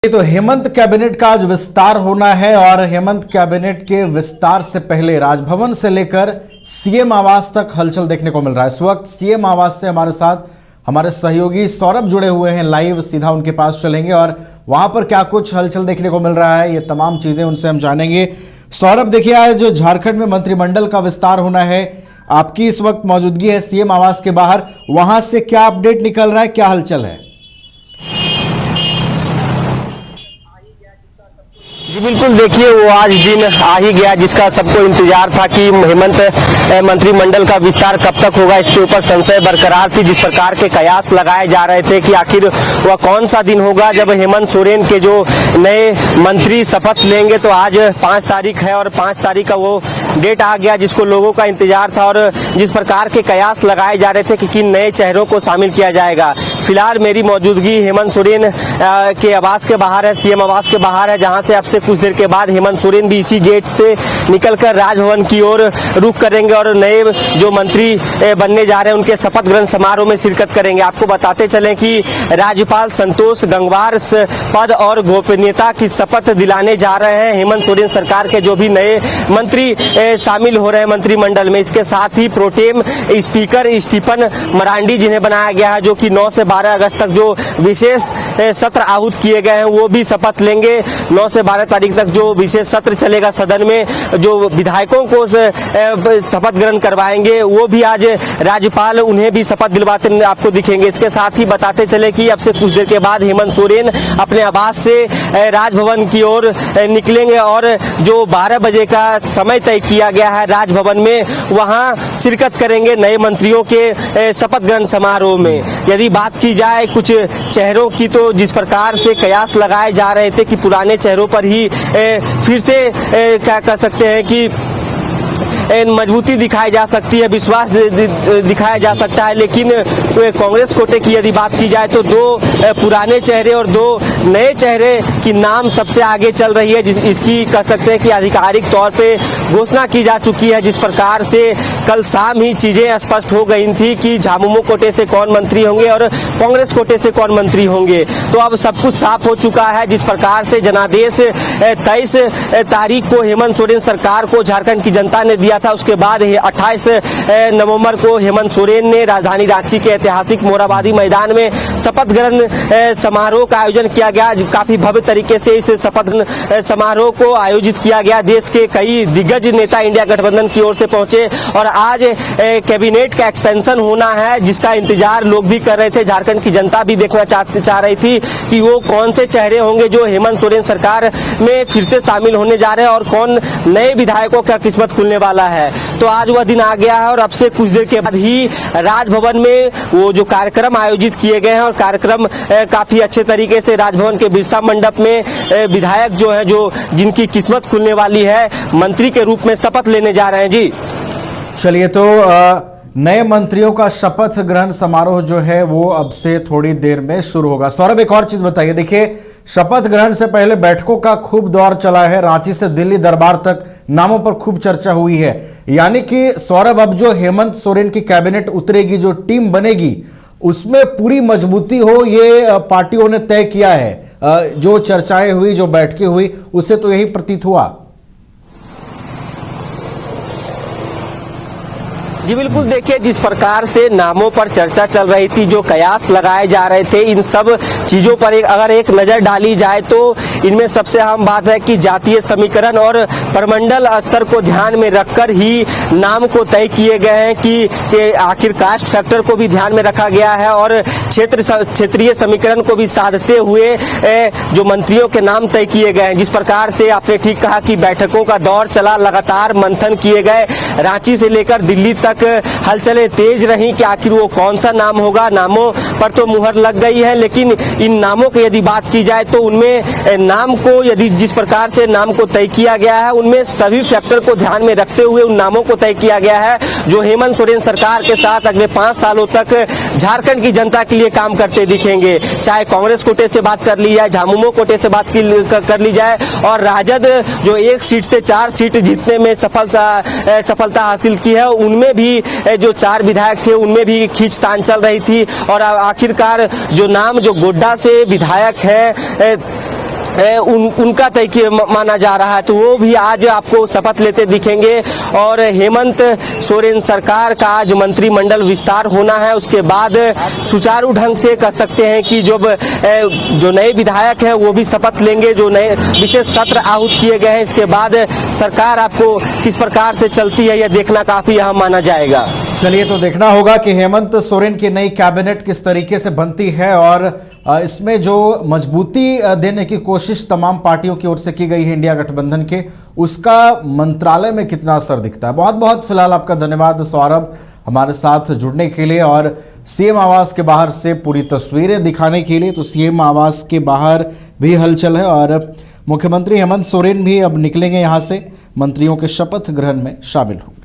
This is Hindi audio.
तो हेमंत कैबिनेट का आज विस्तार होना है और हेमंत कैबिनेट के विस्तार से पहले राजभवन से लेकर सीएम आवास तक हलचल देखने को मिल रहा है। इस वक्त सीएम आवास से हमारे साथ हमारे सहयोगी सौरभ जुड़े हुए हैं, लाइव सीधा उनके पास चलेंगे और वहां पर क्या कुछ हलचल देखने को मिल रहा है, ये तमाम चीजें उनसे हम जानेंगे। सौरभ, देखिए आज जो झारखंड में मंत्रिमंडल का विस्तार होना है, आपकी इस वक्त मौजूदगी है सीएम आवास के बाहर, वहां से क्या अपडेट निकल रहा है, क्या हलचल है? जी बिल्कुल, देखिए वो आज दिन आ ही गया जिसका सबको इंतजार था कि हेमंत मंत्रिमंडल का विस्तार कब तक होगा। इसके ऊपर संशय बरकरार थी। जिस प्रकार के कयास लगाए जा रहे थे कि आखिर वह कौन सा दिन होगा जब हेमंत सोरेन के जो नए मंत्री शपथ लेंगे। तो आज 5 तारीख है और 5 तारीख का वो डेट आ गया जिसको लोगों का इंतजार था और जिस प्रकार के कयास लगाए जा रहे थे कि किन नए चेहरों को शामिल किया जाएगा। फिलहाल मेरी मौजूदगी हेमंत सोरेन के आवास के बाहर है, सीएम आवास के बाहर है, जहां से अब से कुछ देर के बाद हेमंत सोरेन भी इसी गेट से निकलकर राजभवन की ओर रुख करेंगे और नए जो मंत्री बनने जा रहे हैं उनके शपथ ग्रहण समारोह में शिरकत करेंगे। आपको बताते चलें कि राज्यपाल संतोष गंगवार पद और गोपनीयता की शपथ दिलाने जा रहे हैं हेमंत सोरेन सरकार के जो भी नए मंत्री शामिल हो रहे हैं मंत्रिमंडल में। इसके साथ ही प्रोटेम स्पीकर स्टीफन मरांडी जिन्हें बनाया गया है, जो कि 9 से 12 अगस्त तक जो विशेष सत्र आहूत किए गए हैं, वो भी शपथ लेंगे। 9 से 12 तारीख तक जो विशेष सत्र चलेगा सदन में, जो विधायकों को शपथ ग्रहण करवाएंगे, वो भी आज राज्यपाल उन्हें भी शपथ दिलवाते आपको दिखेंगे। इसके साथ ही बताते चले कि अब से कुछ देर के बाद हेमंत सोरेन अपने आवास से राजभवन की ओर निकलेंगे और जो 12 बजे का समय तय किया गया है राजभवन में, वहां शिरकत करेंगे नए मंत्रियों के शपथ ग्रहण समारोह में। यदि बात की जाए कुछ चेहरों की, तो जिस प्रकार से कयास लगाए जा रहे थे कि पुराने चेहरों पर ही फिर से क्या कह सकते हैं कि मजबूती दिखाई जा सकती है, विश्वास दिखाया जा सकता है। लेकिन कांग्रेस कोटे की यदि बात की जाए तो 2 पुराने चेहरे और 2 नए चेहरे की नाम सबसे आगे चल रही है। इसकी कह सकते हैं कि आधिकारिक तौर पे घोषणा की जा चुकी है। जिस प्रकार से कल शाम ही चीजें स्पष्ट हो गई थी कि झामुमो कोटे से कौन मंत्री होंगे और कांग्रेस कोटे से कौन मंत्री होंगे, तो अब सब कुछ साफ हो चुका है। जिस प्रकार से जनादेश 23 तारीख को हेमंत सोरेन सरकार को झारखंड की जनता ने दिया था, उसके बाद 28 नवंबर को हेमंत सोरेन ने राजधानी रांची के ऐतिहासिक मोरहाबादी मैदान में शपथ ग्रहण समारोह का आयोजन किया गया। काफी भव्य तरीके से इस शपथ समारोह को आयोजित किया गया। देश के कई दिग्गज नेता इंडिया गठबंधन की ओर से पहुंचे और आज कैबिनेट का एक्सपेंशन होना है, जिसका इंतजार लोग भी कर रहे थे। झारखंड की जनता भी देखना चाह रही थी कि वो कौन से चेहरे होंगे जो हेमंत सोरेन सरकार में फिर से शामिल होने जा रहे हैं और कौन नए विधायकों का किस्मत खुलने वाला है। तो आज वह दिन आ गया है और अब से कुछ देर के बाद ही राजभवन में वो जो कार्यक्रम आयोजित किए गए हैं और कार्यक्रम काफी अच्छे तरीके से राजभवन के बिरसा मंडप में विधायक जो है, जो जिनकी किस्मत खुलने वाली है, मंत्री के रूप में शपथ लेने जा रहे हैं। जी चलिए, तो नए मंत्रियों का शपथ ग्रहण समारोह जो है वो अब से थोड़ी देर में शुरू होगा। सौरभ, एक और चीज बताइए, देखिए शपथ ग्रहण से पहले बैठकों का खूब दौर चला है, रांची से दिल्ली दरबार तक नामों पर खूब चर्चा हुई है। यानी कि सौरभ, अब जो हेमंत सोरेन की कैबिनेट उतरेगी, जो टीम बनेगी, उसमें पूरी मजबूती हो, ये पार्टियों ने तय किया है। जो चर्चाएं हुई, जो बैठकें हुई, उससे तो यही प्रतीत हुआ। जी बिल्कुल, देखिए जिस प्रकार से नामों पर चर्चा चल रही थी, जो कयास लगाए जा रहे थे, इन सब चीजों पर अगर एक नजर डाली जाए तो इनमें सबसे अहम बात है कि जातीय समीकरण और प्रमंडल स्तर को ध्यान में रखकर ही नाम को तय किए गए हैं कि आखिर कास्ट फैक्टर को भी ध्यान में रखा गया है और क्षेत्रीय समीकरण को भी साधते हुए जो मंत्रियों के नाम तय किए गए हैं। जिस प्रकार से आपने ठीक कहा कि बैठकों का दौर चला, लगातार मंथन किए गए, रांची से लेकर दिल्ली तक हलचलें तेज रही कि आखिर वो कौन सा नाम होगा। नामों पर तो मुहर लग गई है, लेकिन इन नामों की यदि बात की जाए तो उनमें नाम को यदि जिस प्रकार से नाम को तय किया गया है, उनमें सभी फैक्टर को ध्यान में रखते हुए उन नामों को तय किया गया है जो हेमंत सोरेन सरकार के साथ अगले 5 सालों तक झारखंड की जनता के लिए काम करते दिखेंगे। चाहे कांग्रेस कोटे से बात कर ली जाए, झामुमो कोटे से बात कर ली जाए और राजद जो 1 सीट से 4 सीट जीतने में सफलता हासिल की है, उनमें भी जो 4 विधायक थे उनमें भी खींचतान चल रही थी और आखिरकार जो नाम जो गोड्डा से विधायक है उनका तय माना जा रहा है, तो वो भी आज आपको शपथ लेते दिखेंगे। और हेमंत सोरेन सरकार का आज मंत्रिमंडल विस्तार होना है, उसके बाद सुचारू ढंग से कह सकते हैं कि जो नए विधायक हैं वो भी शपथ लेंगे, जो नए विशेष सत्र आहूत किए गए हैं। इसके बाद सरकार आपको किस प्रकार से चलती है यह देखना काफी अहम माना जाएगा। चलिए, तो देखना होगा कि हेमंत सोरेन की नई कैबिनेट किस तरीके से बनती है और इसमें जो मजबूती देने की कोशिश तमाम पार्टियों की ओर से की गई है इंडिया गठबंधन के, उसका मंत्रालय में कितना असर दिखता है। बहुत बहुत फिलहाल आपका धन्यवाद सौरभ, हमारे साथ जुड़ने के लिए और सीएम आवास के बाहर से पूरी तस्वीरें दिखाने के लिए। तो सीएम आवास के बाहर भी हलचल है और मुख्यमंत्री हेमंत सोरेन भी अब निकलेंगे यहाँ से, मंत्रियों के शपथ ग्रहण में शामिल होंगे।